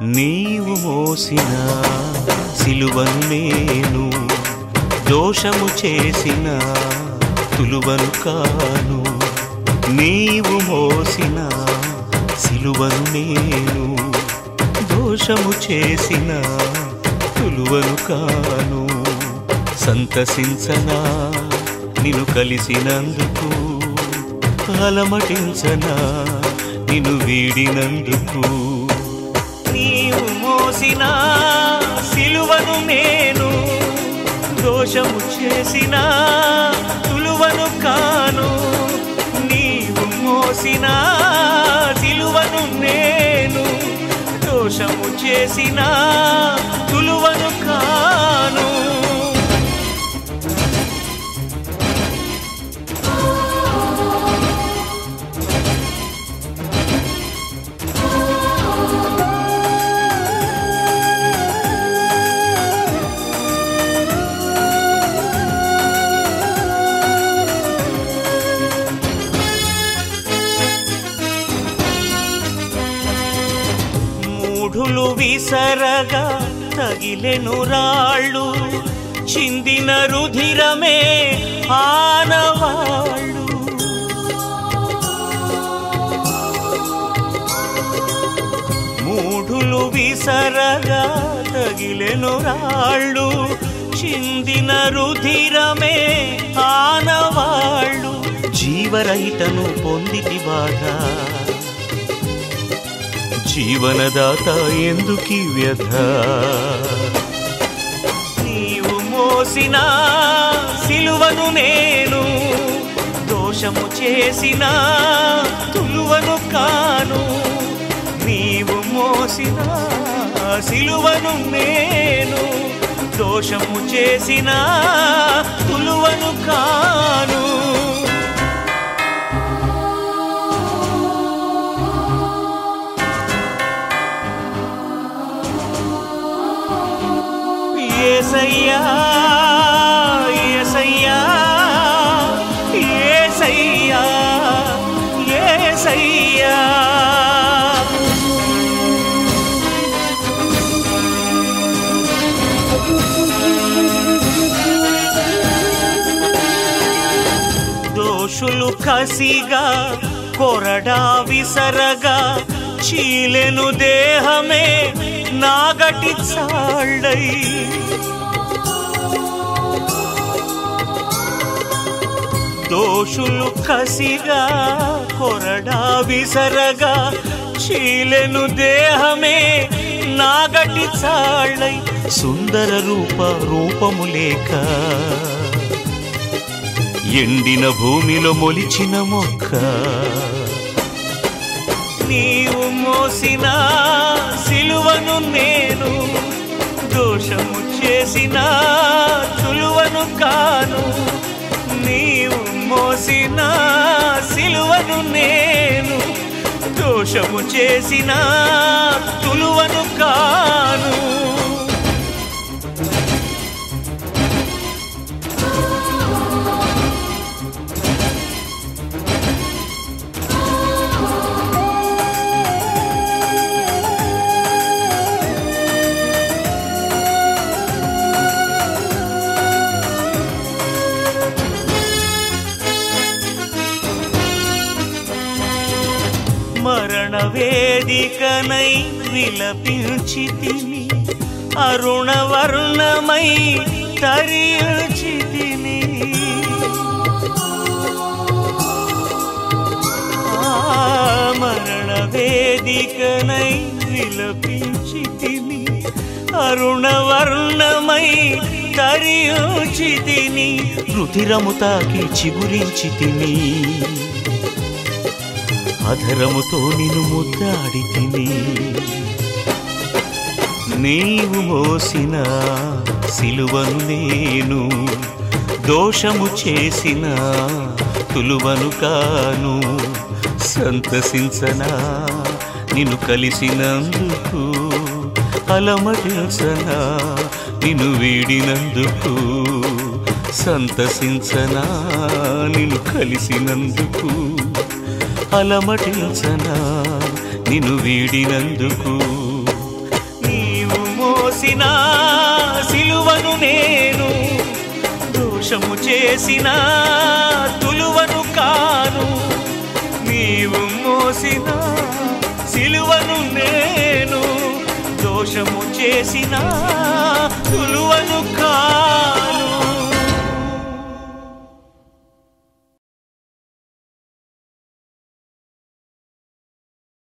నీవు మోసిన సిలువను నేను దోషము చేసిన తులువను కాను. నీవు మోసిన సిలువను నేను దోషము చేసిన తులువను కాను. సంతసించనా నిన్ను కలిసినందుకు, అలమటించనా నిన్ను వీడినందుకు. నీవు మోసిన సిలువను నేను దోషము చేసిన తులువను కాను. నీవు మోసిన సిలువను నేను దోషము చేసిన తులువను కాను. మూఢులు విసరగా తగిలెను రాళ్ళు, చిందిన రుధిరమే ఆనవాళ్ళు. మూఢులు విసరగా తగిలెను రాళ్ళు, చిందిన రుధిరమే ఆనవాళ్ళు. జీవరహితను పొందితి బాధ, జీవనదాత ఎందుకీ వ్యధ. నీవు మోసిన సిలువను నేను దోషము చేసిన తులువను కాను. నీవు మోసిన సిలువను నేను దోషము చేసిన తులువను కాను. యేసయ్యా యేసయ్యా యేసయ్యా యేసయ్యా. దోషులు కసిగా కొరడా విసరగా చీలెను దేహమే నాగటి చాళ్ళై. దోషులు కసిగా కొరడా విసరగా చీలెను దేహమే నాగటి చాళ్ళై. సుందర రూపము లేక ఎండిన భూమిలో మొలిచిన మొక్క. నీవు మోసిన సిలువను నేను దోషము చేసిన తులువను కాను. నీవు మోసిన సిలువను నేను దోషము చేసిన తులువను కాను. మరణ వేదికనై విలపించితిని, అరుణవర్ణమై తరించితిని. మరణ వేదికనై విలపించితిని, అరుణవర్ణమై తరించితిని. రుధిరము తాకి చిగురించితిని, అధరముతో నిన్ను ముద్దాడితిని. నీవు మోసిన సిలువను నేను దోషము చేసిన తులువను కాను. సంతసించనా నిన్ను కలిసినందుకు, అలమటించనా నిన్ను వీడినందుకు. సంతసించనా నిన్ను కలిసినందుకు, అలమటించనా నిన్ను వీడినందుకు. మోసిన సిలువను నేను, దోషము చేసిన తులువను కాను. నీవు మోసిన సిలువను నేను, దోషము చేసిన తులువను కాను.